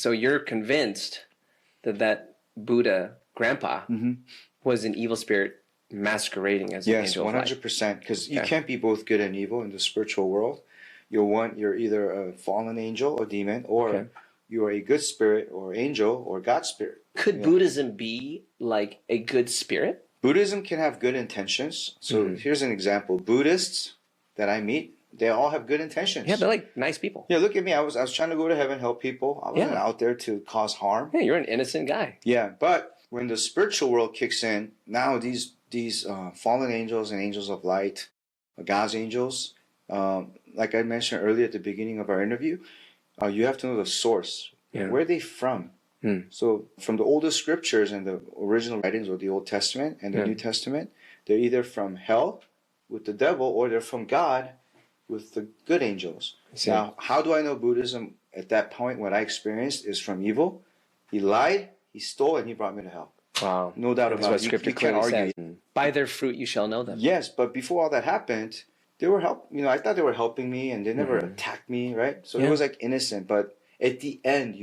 So you're convinced that Buddha grandpa was an evil spirit masquerading as an angel of light. Yes, 100%. Because you can't be both good and evil in the spiritual world. You're either a fallen angel or demon, or you are a good spirit or angel or God spirit. Could Buddhism be like a good spirit? Buddhism can have good intentions. So here's an example. Buddhists that I meet, they all have good intentions. Yeah, they're like nice people. Yeah, look at me. I was trying to go to heaven, help people. I wasn't out there to cause harm. Yeah, you're an innocent guy. Yeah, but when the spiritual world kicks in, now these fallen angels and angels of light, God's angels, like I mentioned earlier at the beginning of our interview, you have to know the source. Yeah. Where are they from? So from the oldest scriptures and the original writings of the Old Testament and the New Testament, they're either from hell with the devil or they're from God with the good angels. Now, how do I know Buddhism at that point, what I experienced is from evil? He lied, he stole, and he brought me to hell. Wow. No doubt about it. You can't argue. By their fruit you shall know them. Yes, but before all that happened, they were I thought they were helping me and they never attacked me, right? So it was like innocent, but at the end,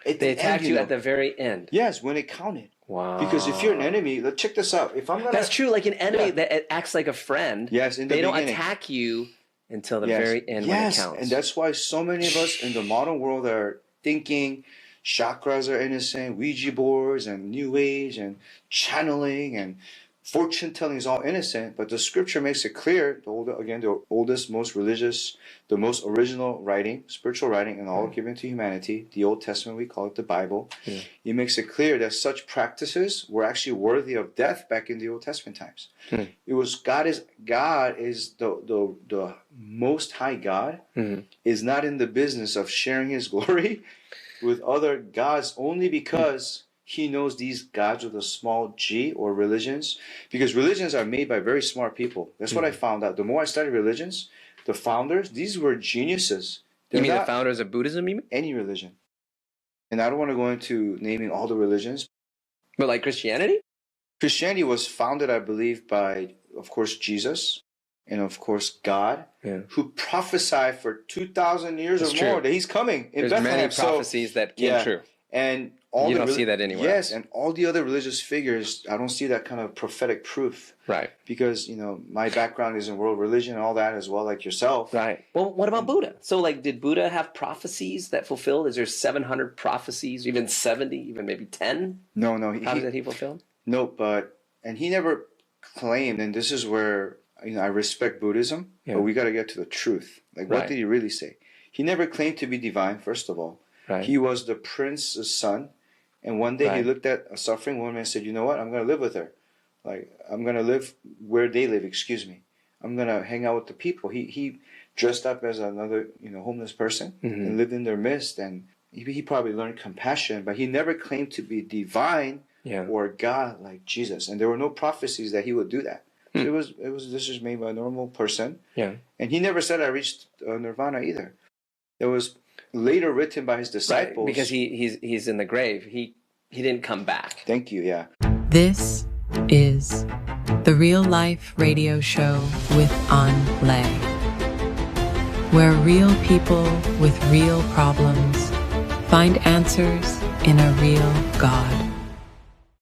they attacked you at the very end. Yes, when it counted. Wow. Because if you're an enemy, let's check this out. That's true. Like an enemy that acts like a friend. Yes, in the beginning. They don't attack you until the very end when it counts. And that's why so many of us in the modern world are thinking chakras are innocent, Ouija boards and New Age and channeling and fortune telling is all innocent, but the scripture makes it clear, the oldest, most religious, the most original writing, spiritual writing, and all given to humanity, the Old Testament, we call it the Bible. It makes it clear that such practices were actually worthy of death back in the Old Testament times. It was God is the most high God is not in the business of sharing his glory with other gods only because he knows these gods with a small g, or religions, because religions are made by very smart people. That's what I found out. The more I studied religions, the founders, these were geniuses. You mean the founders of Buddhism, you mean? Any religion. And I don't want to go into naming all the religions. But like Christianity? Christianity was founded, I believe, by, of course, Jesus and, of course, God, who prophesied for 2,000 years or more that he's coming in Bethlehem. There's many prophecies that came true. And you don't see that anywhere. Yes, and all the other religious figures, I don't see that kind of prophetic proof. Right. Because, my background is in world religion and all that as well, like yourself. Right. Well, what about Buddha? So, like, did Buddha have prophecies that fulfilled? Is there 700 prophecies, even 70, even maybe 10? No. How did he fulfill? No, and he never claimed, and this is where, I respect Buddhism, but we got to get to the truth. Like, what did he really say? He never claimed to be divine, first of all. Right. He was the prince's son. And one day he looked at a suffering woman and said, you know what? I'm going to live with her. Like, I'm going to live where they live, I'm going to hang out with the people. He dressed up as another, homeless person and lived in their midst. And he probably learned compassion, but he never claimed to be divine or God like Jesus. And there were no prophecies that he would do that. This was made by a normal person. Yeah. And he never said I reached nirvana either. It was later written by his disciples. Because he's in the grave. He didn't come back. Thank you, yeah. This is the Real Life Radio Show with An Lei, where real people with real problems find answers in a real God.